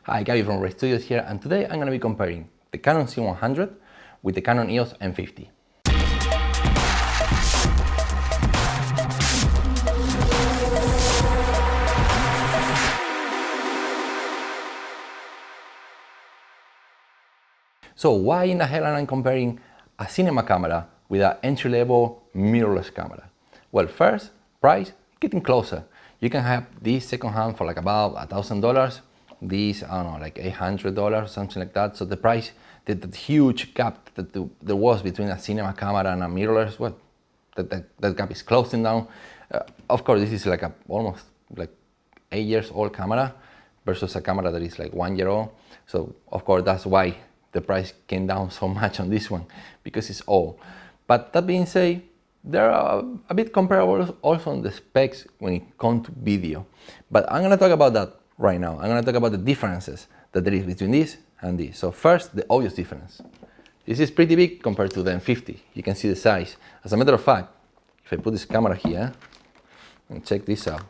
Hi, Gabby from Ray Studios here, and today I'm going to be comparing the Canon C100 with the Canon EOS M50. So why in the hell am I comparing a cinema camera with an entry-level mirrorless camera? Well, first, price, getting closer. You can have this second-hand for like about $1,000. These, I don't know, like $800, something like that. So the price, that huge gap that there was between a cinema camera and a mirrorless, well, that gap is closing down. Of course, this is like almost like 8 years old camera versus a camera that is like 1 year old. So of course, that's why the price came down so much on this one, because it's old. But that being said, they are a bit comparable also on the specs when it comes to video. But I'm gonna talk about that right now. I'm gonna talk about the differences that there is between this and this. So first, the obvious difference. This is pretty big compared to the M50. You can see the size. As a matter of fact, if I put this camera here and check this out,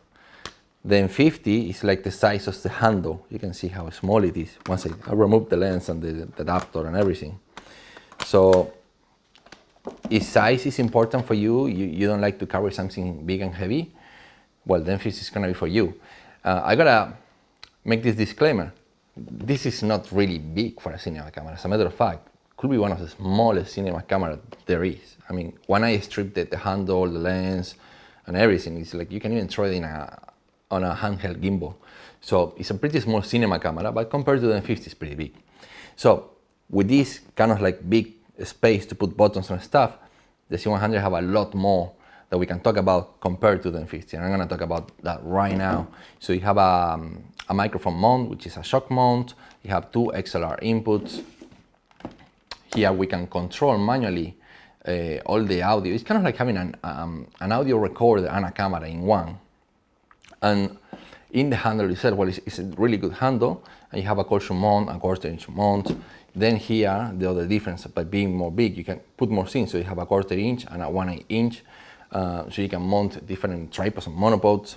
the M50 is like the size of the handle. You can see how small it is once I remove the lens and the adapter and everything. So if size is important for you, you don't like to carry something big and heavy, well, the M50 is gonna be for you. I gotta make this disclaimer. This is not really big for a cinema camera. As a matter of fact, could be one of the smallest cinema cameras there is. I mean, when I stripped the handle, the lens, and everything, it's like you can even throw it on a handheld gimbal. So it's a pretty small cinema camera, but compared to the M50, it's pretty big. So with this kind of like big space to put buttons and stuff, the C100 have a lot more that we can talk about compared to the M50, and I'm gonna talk about that right now. So you have a microphone mount, which is a shock mount. You have two XLR inputs. Here we can control manually all the audio. It's kind of like having an audio recorder and a camera in one. And in the handle itself, well, it's a really good handle, and you have a quarter mount, a 1/4 inch mount. Then here, the other difference, by being more big, you can put more things. So you have a 1/4 inch and a 1/8 inch. So you can mount different tripods and monopods.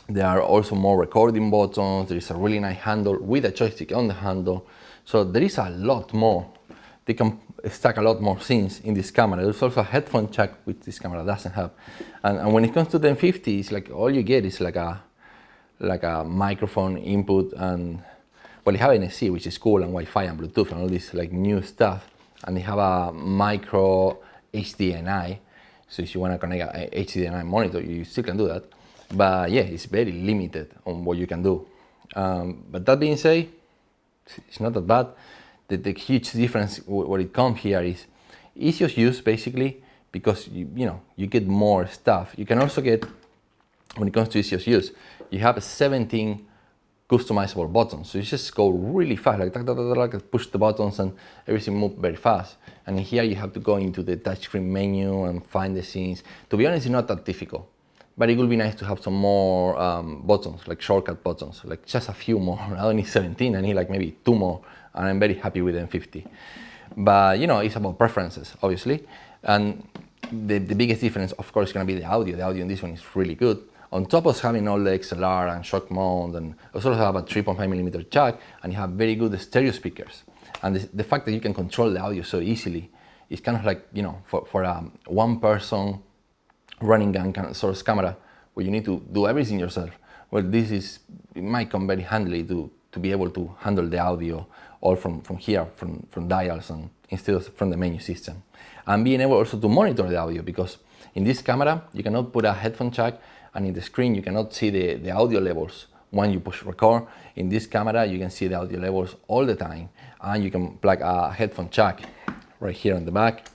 There are also more recording buttons. There is a really nice handle with a joystick on the handle. So there is a lot more. They can stack a lot more things in this camera. There's also a headphone jack, which this camera doesn't have. And when it comes to the M50, it's like all you get is like a microphone input, and well, you have NFC, which is cool, and Wi-Fi and Bluetooth and all this like new stuff. And they have a micro HDMI. So if you want to connect a HDMI monitor, you still can do that. But yeah, it's very limited on what you can do. But that being said, it's not that bad. The huge difference where it comes here is easy of use, basically, because you get more stuff. You can also get, when it comes to easy of use, you have 17 customizable buttons. So you just go really fast, like push the buttons and everything moves very fast. And here you have to go into the touchscreen menu and find the scenes. To be honest, it's not that difficult, but it would be nice to have some more buttons, like shortcut buttons, like just a few more. I don't need 17, I need like maybe 2 more, and I'm very happy with M50. But it's about preferences, obviously. And the biggest difference, of course, is gonna be the audio. The audio in this one is really good. On top of having all the XLR and shock mount, and also have a 3.5mm jack, and you have very good stereo speakers. And the fact that you can control the audio so easily is kind of like, for a one person running gun kind of source camera where you need to do everything yourself. Well, it might come very handy to be able to handle the audio all from here, from dials, and instead of from the menu system. And being able also to monitor the audio, because in this camera, you cannot put a headphone jack, and in the screen, you cannot see the audio levels when you push record. In this camera, you can see the audio levels all the time, and you can plug a headphone jack right here on the back.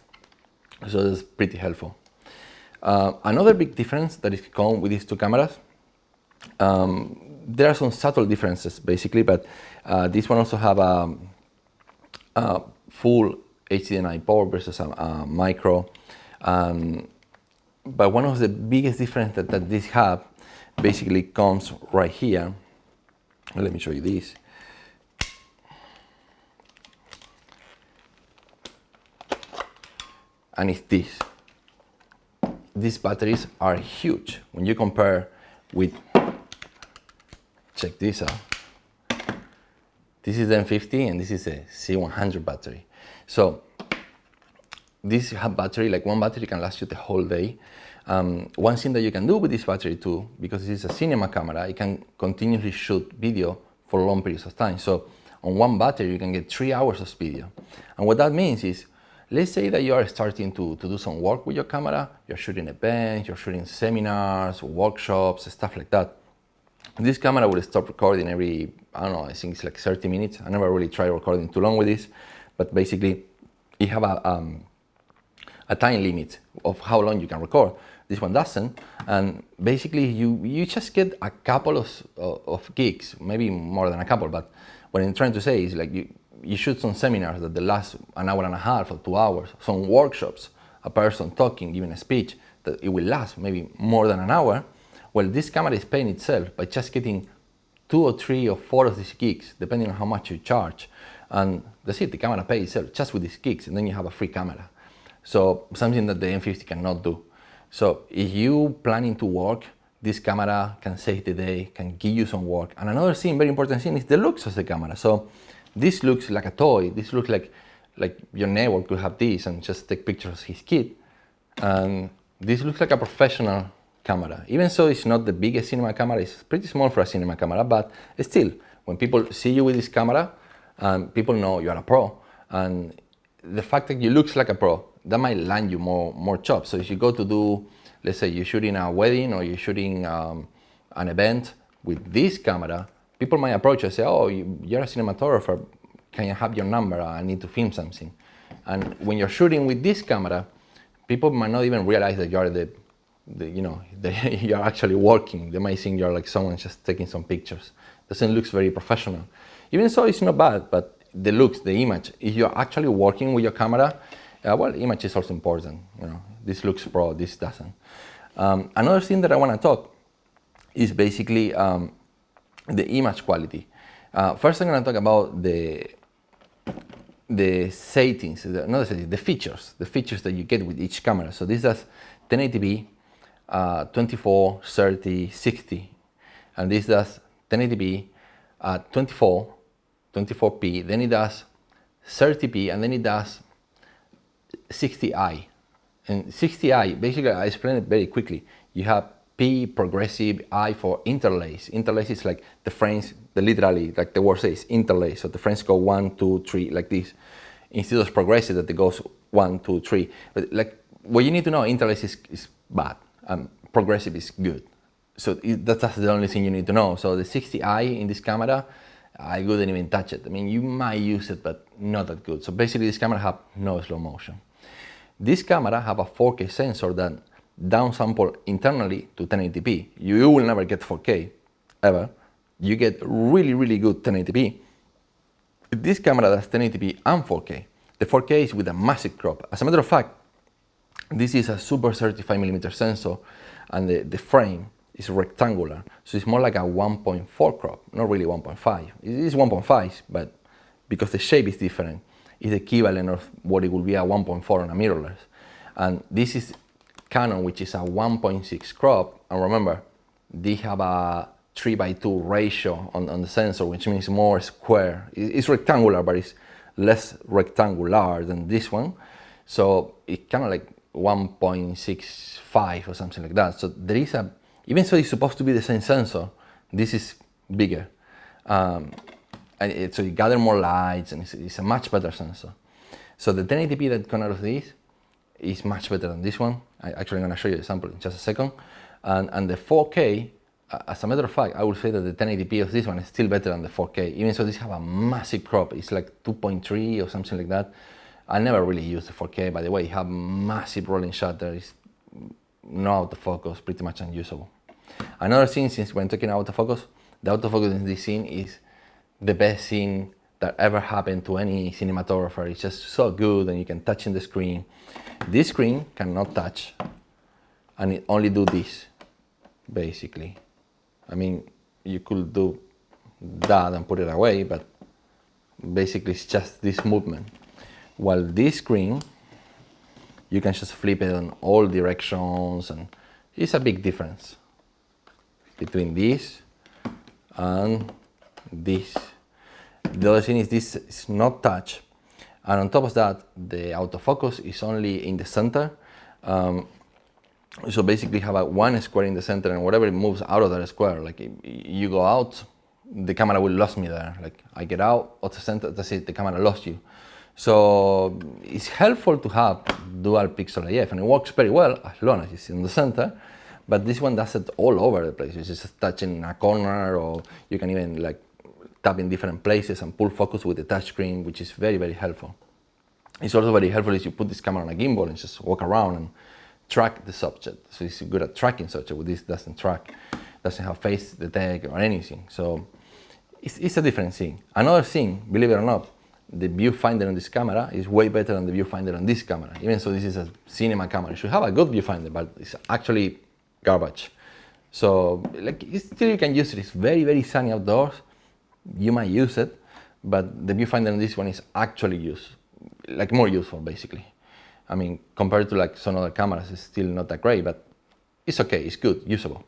So that's pretty helpful. Another big difference that is common with these two cameras, there are some subtle differences basically, but this one also have a full HDMI port versus a micro. But one of the biggest differences that these have basically comes right here. Let me show you this. And it's this. These batteries are huge when you compare with, check this out. This is the M50 and this is a C100 battery. So this battery, like one battery can last you the whole day. One thing that you can do with this battery too, because this is a cinema camera, it can continuously shoot video for long periods of time. So on one battery you can get 3 hours of video. And what that means is, let's say that you are starting to do some work with your camera, you're shooting events, you're shooting seminars, workshops, stuff like that. This camera will stop recording every, I don't know, I think it's like 30 minutes. I never really tried recording too long with this, but basically you have a time limit of how long you can record. This one doesn't, and basically you just get a couple of gigs, maybe more than a couple, but what I'm trying to say is like you shoot some seminars that they last an hour and a half or 2 hours, some workshops, a person talking, giving a speech, that it will last maybe more than an hour. Well, this camera is paying itself by just getting 2 or 3 or 4 of these gigs, depending on how much you charge. And that's it, the camera pays itself just with these gigs, and then you have a free camera. So something that the M50 cannot do. So if you planning to work, this camera can save the day, can give you some work. And another thing, very important thing, is the looks of the camera. So this looks like a toy. This looks like your neighbor could have this and just take pictures of his kid. And this looks like a professional camera. Even so, it's not the biggest cinema camera. It's pretty small for a cinema camera, but still, when people see you with this camera, people know you are a pro. And the fact that you look like a pro, that might land you more jobs. So if you go to do, let's say you're shooting a wedding or you're shooting an event with this camera, people might approach you and say, oh, you're a cinematographer, can you have your number? I need to film something. And when you're shooting with this camera, people might not even realize that you're you're actually working. They might think you're like someone just taking some pictures. Doesn't look very professional. Even so, it's not bad, but the looks, the image, if you're actually working with your camera, well, image is also important. This looks pro, this doesn't. Another thing that I want to talk is basically the image quality. First, I'm going to talk about the settings, the features that you get with each camera. So this does 1080p, 24, 30, 60, and this does 1080p, 24p, then it does 30p, and then it does 60i. And 60i, basically, I explain it very quickly. You have P, progressive, I for interlace. Interlace is like the frames, literally, like the word says, interlace. So the frames go 1, 2, 3, like this. Instead of progressive, that it goes 1, 2, 3. But like, what you need to know, interlace is bad, progressive is good. So that's the only thing you need to know. So the 60i in this camera, I wouldn't even touch it. I mean, you might use it, but not that good. So basically, this camera have no slow motion. This camera have a 4K sensor that downsample internally to 1080p. You will never get 4K, ever. You get really, really good 1080p. This camera does 1080p and 4K. The 4K is with a massive crop. As a matter of fact, this is a super 35mm sensor, and the frame is rectangular. So it's more like a 1.4 crop, not really 1.5. It is 1.5, but because the shape is different, it's the equivalent of what it would be a 1.4 on a mirrorless. And this is Canon, which is a 1.6 crop. And remember, they have a 3:2 ratio on the sensor, which means more square. It's rectangular, but it's less rectangular than this one. So it's kind of like 1.65 or something like that. So there is even though it's supposed to be the same sensor, this is bigger. So you gather more lights, and it's a much better sensor. So the 1080p that comes out of this is much better than this one. I'm going to show you a sample in just a second. And the 4K, as a matter of fact, I would say that the 1080p of this one is still better than the 4K, even though this have a massive crop. It's like 2.3 or something like that. I never really used the 4K, by the way. You have massive rolling shutter. It's no autofocus, pretty much unusable. Another thing, since we're talking autofocus, the autofocus in this scene is the best thing that ever happened to any cinematographer. It's just so good, and you can touch in the screen. This screen cannot touch, and it only do this, basically. I mean, you could do that and put it away, but basically it's just this movement. While this screen, you can just flip it in all directions, and it's a big difference between this and this. The other thing is this is not touch. And on top of that, the autofocus is only in the center. So basically have one square in the center, and whatever it moves out of that square, like you go out, the camera will lose me there. Like I get out of the center, that's it, the camera lost you. So it's helpful to have dual pixel AF, and it works very well as long as it's in the center. But this one does it all over the place. It's just touching a corner, or you can even like tap in different places and pull focus with the touchscreen, which is very, very helpful. It's also very helpful if you put this camera on a gimbal and just walk around and track the subject. So it's good at tracking subject. With this, doesn't track, doesn't have face detect or anything. So it's a different thing. Another thing, believe it or not, the viewfinder on this camera is way better than the viewfinder on this camera. Even so, this is a cinema camera. It should have a good viewfinder, but it's actually garbage. So like still you can use it. It's very, very sunny outdoors. You might use it, but the viewfinder on this one is actually more useful basically. I mean, compared to like some other cameras, it's still not that great, but it's okay, it's good, usable.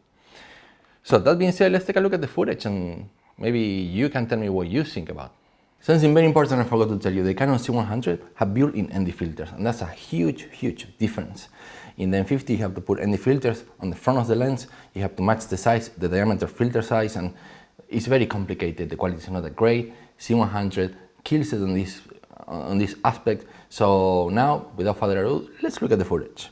So that being said, let's take a look at the footage and maybe you can tell me what you think about. Something very important I forgot to tell you, the Canon C100 have built-in ND filters, and that's a huge, huge difference. In the M50 you have to put ND filters on the front of the lens, you have to match the size, the diameter filter size, and it's very complicated, the quality is not that great. C100 kills it on this aspect. So now, without further ado, let's look at the footage.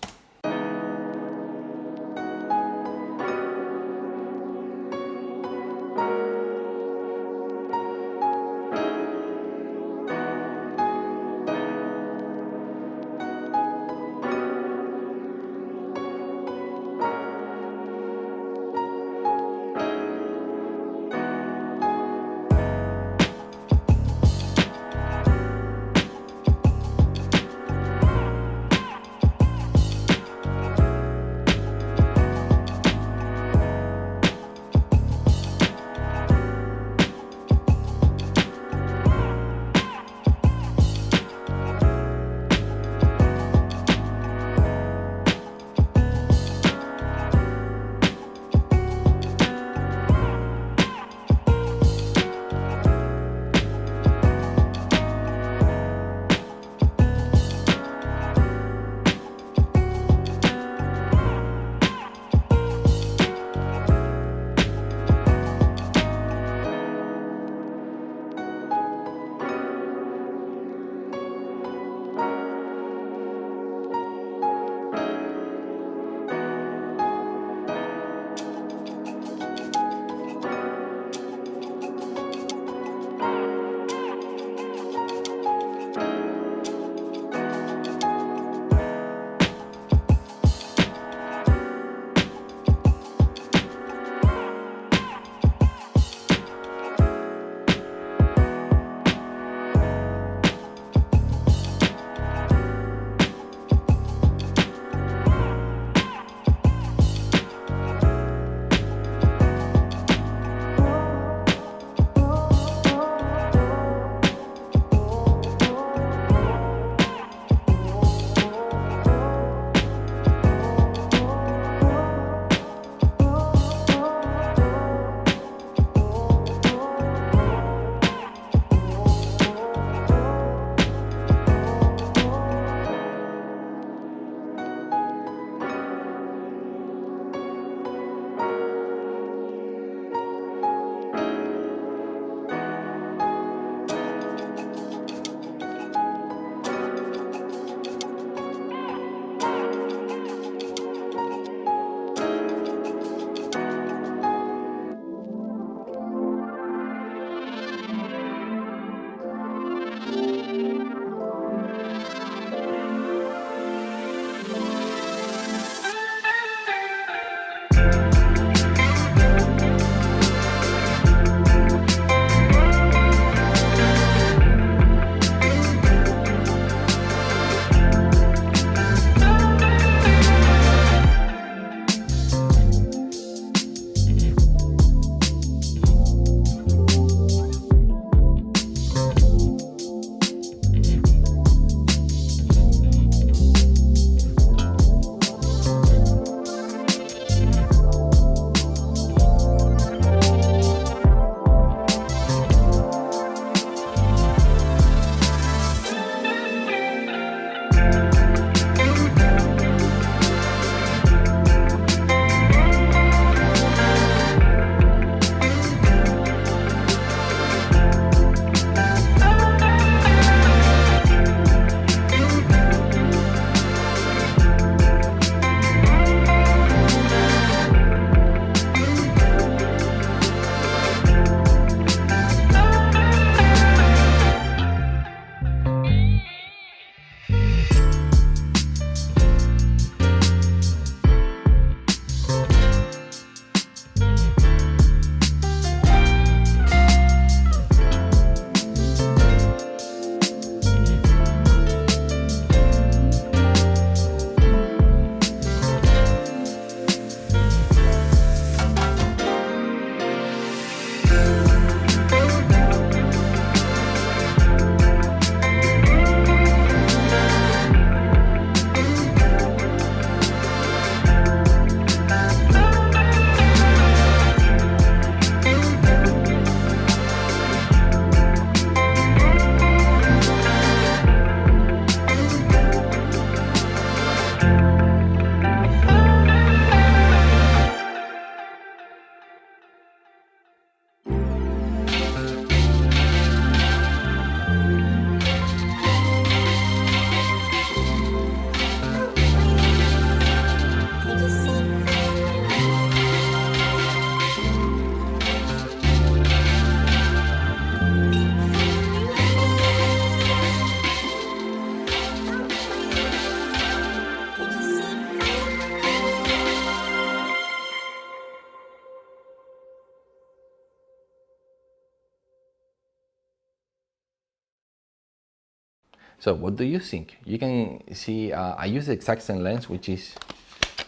So what do you think? You can see I use the exact same lens, which is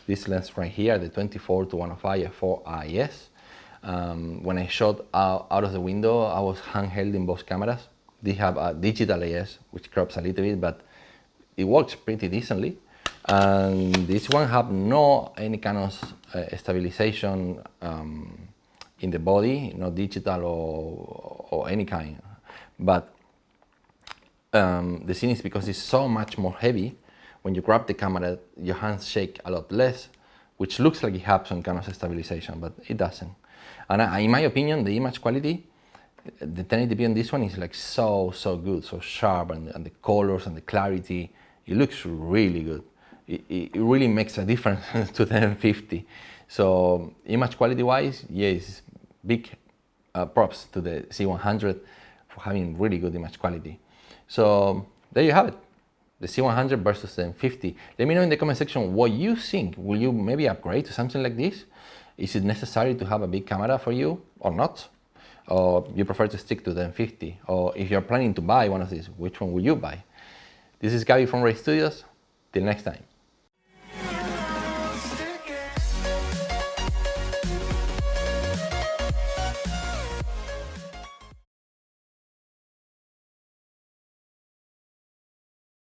this lens right here, the 24-105 f4 IS. When I shot out of the window, I was handheld in both cameras. They have a digital AS, which crops a little bit, but it works pretty decently. And this one have no any kind of stabilization in the body, no digital or any kind. But the thing is, because it's so much more heavy, when you grab the camera, your hands shake a lot less, which looks like it has some kind of stabilization, but it doesn't. And in my opinion, the image quality, the 1080p on this one is like so good, so sharp, and the colors and the clarity, it looks really good. It really makes a difference to the m50. So image quality wise, yes, big props to the C100 for having really good image quality. So there you have it, the C100 versus the m50. Let me know in the comment section what you think. Will you maybe upgrade to something like this? Is it necessary to have a big camera for you or not? Or you prefer to stick to the m50? Or if you're planning to buy one of these, which one will you buy? This is Gabby from Ray Studios. Till next time.